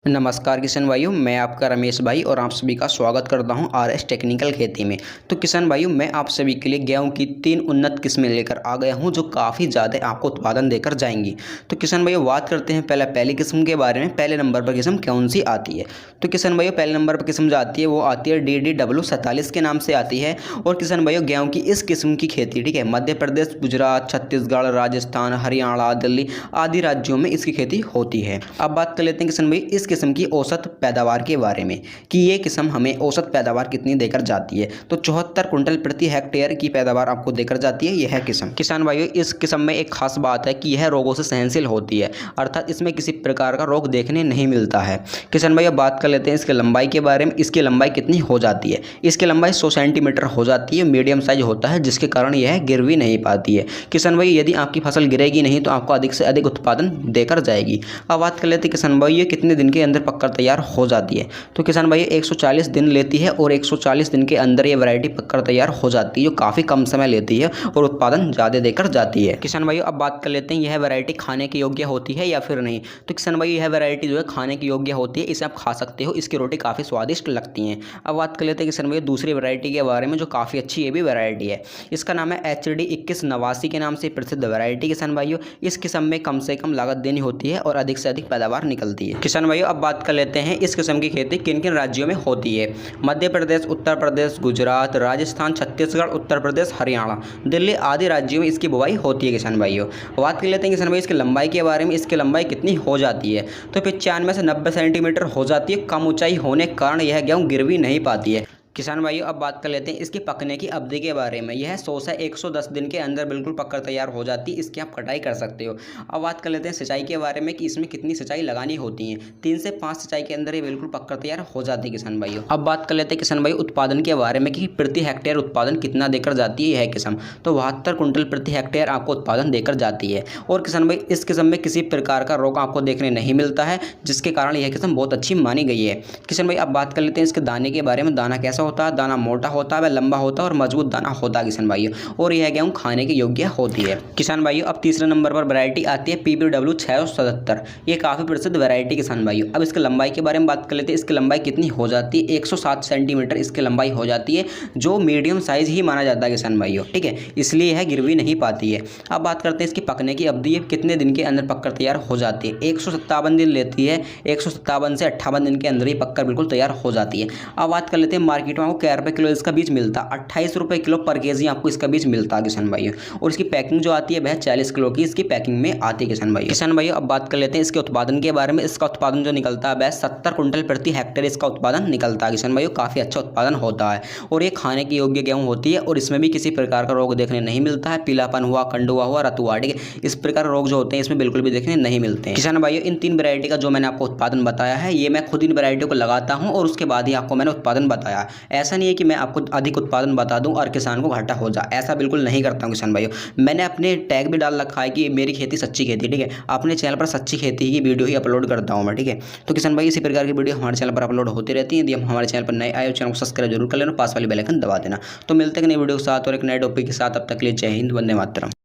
नमस्कार किसान भाइयों, मैं आपका रमेश भाई और आप सभी का स्वागत करता हूं आरएस टेक्निकल खेती में। तो किसान भाइयों, मैं आप सभी के लिए गेहूं की 3 उन्नत किस्में लेकर आ गया हूं जो काफ़ी ज़्यादा आपको उत्पादन देकर जाएंगी। तो किसान भाइयों, बात करते हैं पहली किस्म के बारे में। पहले नंबर पर किस्म कौन सी आती है? तो किसान भाइयों, पहले नंबर पर किस्म जो आती है वो आती है DDW47 के नाम से आती है। और किसान भाइयों, गेहूँ की इस किस्म की खेती, ठीक है, मध्य प्रदेश, गुजरात, छत्तीसगढ़, राजस्थान, हरियाणा, दिल्ली आदि राज्यों में इसकी खेती होती है। अब बात कर लेते हैं किसान भाई इस किस्म की औसत पैदावार के बारे में कि ये किस्म हमें औसत पैदावार कितनी देकर जाती है। तो 74 कुंटल प्रति हेक्टेयर की पैदावार आपको देकर जाती है यह किस्म। किसान भाइयों, इस किस्म में एक खास बात है कि यह रोगों से सहनशील होती है, अर्थात इसमें किसी प्रकार का रोग देखने नहीं मिलता है। किसान भाई, अब बात कर लेते हैं इसके लंबाई के बारे में। इसकी लंबाई कितनी हो जाती है? इसकी लंबाई 100 सेंटीमीटर हो जाती है। मीडियम साइज होता है जिसके कारण यह गिर भी नहीं पाती है। किसान भाई, यदि आपकी फसल गिरेगी नहीं तो आपको अधिक से अधिक उत्पादन देकर जाएगी। अब बात कर लेते हैं किसान भाई, ये कितने दिन के अंदर पककर तैयार हो जाती है? तो किसान भाई, 140 दिन लेती है और 140 दिन के अंदर ये वैरायटी पककर तैयार हो जाती है, जो काफ़ी कम समय लेती है और उत्पादन ज़्यादा देकर जाती है। किसान भाई, अब बात कर लेते हैं यह वैरायटी खाने के योग्य होती है या फिर नहीं। तो किसान भाई, यह वैरायटी जो है खाने के योग्य होती है, इसे आप खा सकते हो, इसकी रोटी काफ़ी स्वादिष्ट लगती हैं। अब बात कर लेते हैं किसान भाई दूसरी वैरायटी के बारे में जो काफ़ी अच्छी ये भी वैरायटी है। इसका नाम है HD 2189 के नाम से प्रसिद्ध वैरायटी। किसान भाइयों, इस किस्म में कम से कम लागत देनी होती है और अधिक से अधिक पैदावार निकलती है। किसान भाइयों, अब बात कर लेते हैं इस किस्म की खेती किन किन राज्यों में होती है। मध्य प्रदेश, उत्तर प्रदेश, गुजरात, राजस्थान, छत्तीसगढ़, उत्तर प्रदेश, हरियाणा, दिल्ली आदि राज्यों में इसकी बुवाई होती है। किसान भाइयों, बात कर लेते हैं किसान भाई इसकी लंबाई के बारे में। इसकी लंबाई कितनी हो जाती है? तो 95 से 90 सेंटीमीटर हो जाती है। कम ऊंचाई होने के कारण यह गेहूँ गिर भी नहीं पाती है। किसान भाइयों, अब बात कर लेते हैं इसकी पकने की अवधि के बारे में। यह 100 से 110 दिन के अंदर बिल्कुल पककर तैयार हो जाती है। इसकी आप कटाई कर सकते हो। अब बात कर लेते हैं सिंचाई के बारे में कि इसमें कितनी सिंचाई लगानी होती है। 3 से 5 सिंचाई के अंदर ये बिल्कुल पककर तैयार हो जाती है। किसान भाइयों, अब बात कर लेते हैं किसान भाई उत्पादन के बारे में कि प्रति हेक्टेयर उत्पादन कितना देकर जाती है यह किस्म। तो 72 कुंटल प्रति हेक्टेयर आपको उत्पादन देकर जाती है। और किसान भाई, इस किस्म में किसी प्रकार का रोग आपको देखने नहीं मिलता है, जिसके कारण यह किस्म बहुत अच्छी मानी गई है। किसान भाई, अब बात कर लेते हैं इसके दाने के बारे में। दाना कैसा होता है? दाना मोटा होता है, लंबा होता है और मजबूत दाना होता है किसान भाइयों। और यह गेहूं खाने के योग्य होती है। किसान भाइयों, अब तीसरे नंबर पर वैरायटी आती है PPW 677। ये काफ़ी प्रसिद्ध वैरायटी किसान भाइयों। अब इसकी लंबाई के बारे में बात कर लेते हैं। इसकी लंबाई कितनी हो जाती है? 107 सेंटीमीटर इसकी लंबाई हो जाती है, जो मीडियम साइज ही माना जाता है किसान भाइयों, ठीक है, इसलिए यह गिर भी नहीं पाती है। अब बात करते हैं इसकी पकने की अवधि। ये कितने दिन के अंदर पककर तैयार हो जाती है? 157 दिन लेती है। 157 से 58 दिन के अंदर ही पककर बिल्कुल तैयार हो जाती है। अब बात कर लेते हैं मार्केट में आपको क्या रुपये किलो इसका बीज मिलता है? 28 रुपये किलो पर केजी आपको इसका बीज मिलता है किसान भाइयों। और इसकी पैकिंग जो आती है वह 40 किलो की इसकी पैकिंग में आती है किसान भाइयों। किसान भाइयों, अब बात कर लेते हैं इसके उत्पादन के बारे में। इसका उत्पादन जो निकलता है वह 70 कुंटल प्रति हेक्टेयर इसका उत्पादन निकलता है किसान भाइयों। काफ़ी अच्छा उत्पादन होता है और ये खाने के योग्य गेहूँ होती है और इसमें भी किसी प्रकार का रोग देखने नहीं मिलता है। पीलापन हुआ, कंडुआ हुआ, रतुआ, ठीक है, इस प्रकार रोग जो होते हैं इसमें बिल्कुल भी देखने नहीं मिलते हैं। किसान भाइयों, इन 3 वैरायटी का जो मैंने आपको उत्पादन बताया है, ये मैं खुद इन वैरायटियों को लगाता हूँ और उसके बाद ही आपको मैंने उत्पादन बताया। ऐसा नहीं है कि मैं आपको अधिक उत्पादन बता दूं और किसान को घाटा हो जाए, ऐसा बिल्कुल नहीं करता हूं किसान भाइयों। मैंने अपने टैग भी डाल रखा है कि मेरी खेती सच्ची खेती, ठीक है। अपने चैनल पर सच्ची खेती की वीडियो ही अपलोड करता हूं मैं, ठीक है। तो किसान भाई, इसी प्रकार की वीडियो हमारे चैनल पर अपलोड होती रहती है। यदि हम हमारे चैनल पर नए आए, चैनल को सब्सक्राइब जरूर कर लेना, पास वाली बेल आइकन दबा देना। तो मिलते हैं नई वीडियो के साथ और एक नए टॉपिक के साथ। अब तक के लिए जय हिंद, वंदे मातरम।